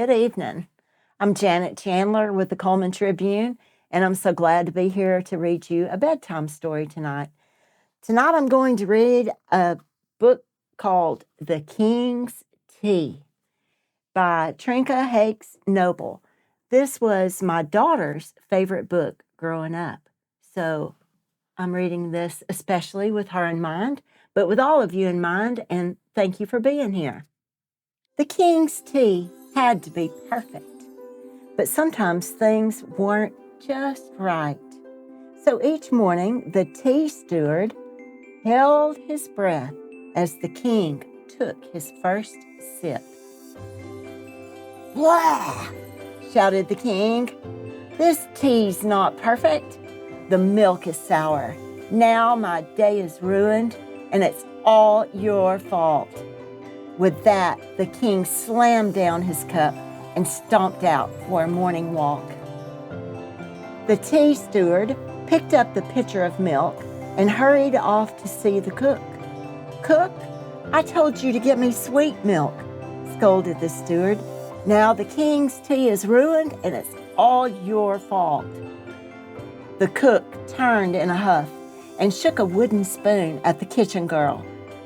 Good evening. I'm Janet Chandler with the Cullman Tribune, and I'm so glad to be here to read you a bedtime story tonight. Tonight I'm going to read a book called The King's Tea by Trinka Hakes Noble. This was my daughter's favorite book growing up, so I'm reading this especially with her in mind, but with all of you in mind, and thank you for being here. The King's Tea had to be perfect, but sometimes things weren't just right. So each morning, the tea steward held his breath as the king took his first sip. "Blah!" shouted the king. "This tea's not perfect. The milk is sour. Now my day is ruined, and it's all your fault." With that, the king slammed down his cup and stomped out for a morning walk. The tea steward picked up the pitcher of milk and hurried off to see the cook. "Cook, I told you to get me sweet milk," scolded the steward. "Now the king's tea is ruined and it's all your fault." The cook turned in a huff and shook a wooden spoon at the kitchen girl.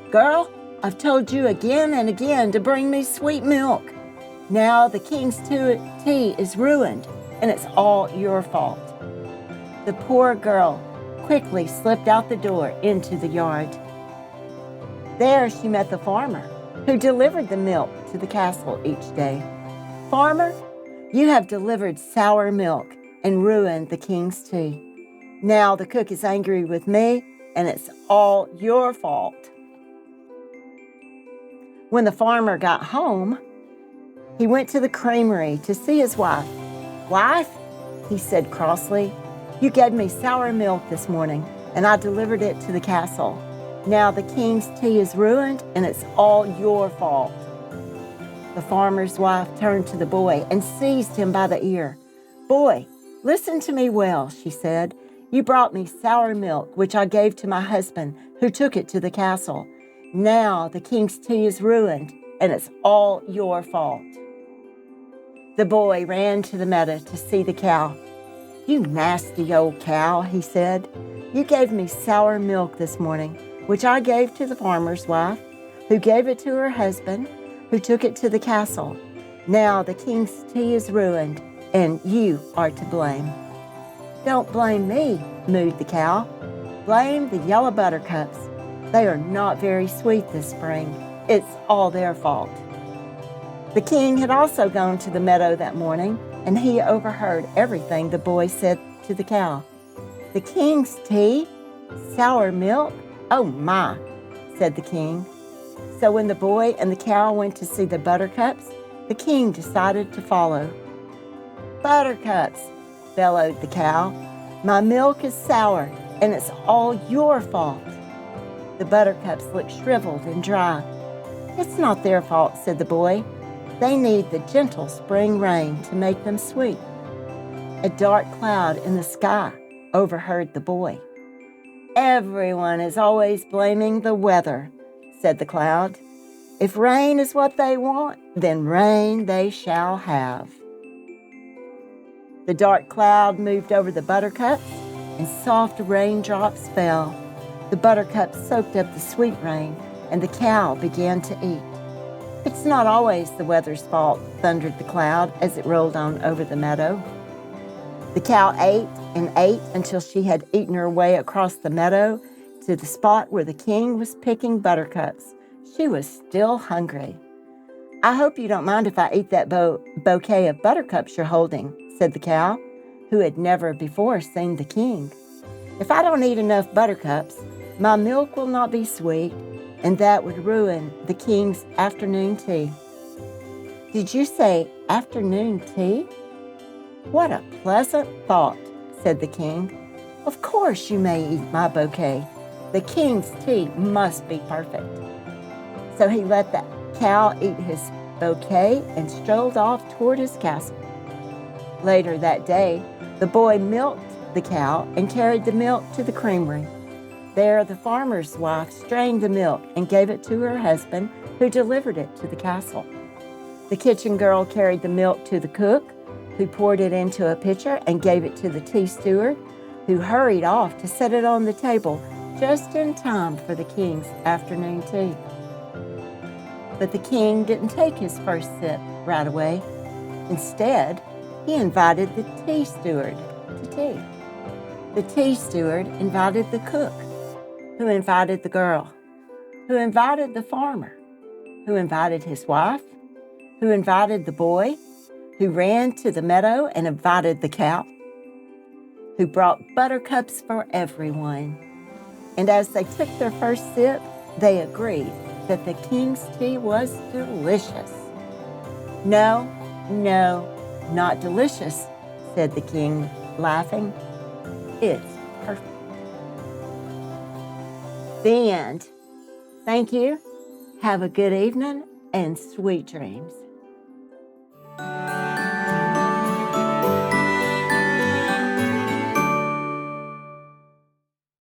"Girl, I've told you again and again to bring me sweet milk. Now the king's tea is ruined, and it's all your fault." The poor girl quickly slipped out the door into the yard. There she met the farmer, who delivered the milk to the castle each day. "Farmer, you have delivered sour milk and ruined the king's tea. Now the cook is angry with me, and it's all your fault." When the farmer got home, he went to the creamery to see his wife. "Wife," he said crossly, "you gave me sour milk this morning, and I delivered it to the castle. Now the king's tea is ruined, and it's all your fault." The farmer's wife turned to the boy and seized him by the ear. "Boy, listen to me well," she said. "You brought me sour milk, which I gave to my husband, who took it to the castle. Now the king's tea is ruined, and it's all your fault." The boy ran to the meadow to see the cow. "You nasty old cow," he said. "You gave me sour milk this morning, which I gave to the farmer's wife, who gave it to her husband, who took it to the castle. Now the king's tea is ruined, and you are to blame." "Don't blame me," mooed the cow. "Blame the yellow buttercups. They are not very sweet this spring. It's all their fault." The king had also gone to the meadow that morning, and he overheard everything the boy said to the cow. "The king's tea? Sour milk? Oh my," said the king. So when the boy and the cow went to see the buttercups, the king decided to follow. "Buttercups," bellowed the cow, "my milk is sour, and it's all your fault." The buttercups looked shriveled and dry. "It's not their fault," said the boy. "They need the gentle spring rain to make them sweet." A dark cloud in the sky overheard the boy. "Everyone is always blaming the weather," said the cloud. "If rain is what they want, then rain they shall have." The dark cloud moved over the buttercups, and soft raindrops fell. The buttercups soaked up the sweet rain, and the cow began to eat. "It's not always the weather's fault," thundered the cloud as it rolled on over the meadow. The cow ate and ate until she had eaten her way across the meadow to the spot where the king was picking buttercups. She was still hungry. "I hope you don't mind if I eat that bouquet of buttercups you're holding," said the cow, who had never before seen the king. "If I don't eat enough buttercups, my milk will not be sweet, and that would ruin the king's afternoon tea." "Did you say afternoon tea? What a pleasant thought," said the king. "Of course you may eat my bouquet. The king's tea must be perfect." So he let the cow eat his bouquet and strolled off toward his castle. Later that day, the boy milked the cow and carried the milk to the creamery. There, the farmer's wife strained the milk and gave it to her husband, who delivered it to the castle. The kitchen girl carried the milk to the cook, who poured it into a pitcher and gave it to the tea steward, who hurried off to set it on the table just in time for the king's afternoon tea. But the king didn't take his first sip right away. Instead, he invited the tea steward to tea. The tea steward invited the cook, who invited the girl, who invited the farmer, who invited his wife, who invited the boy, who ran to the meadow and invited the cow, who brought buttercups for everyone. And as they took their first sip, they agreed that the king's tea was delicious. No, not delicious, said the king, laughing. It's perfect. The end. Thank you. Have a good evening and sweet dreams.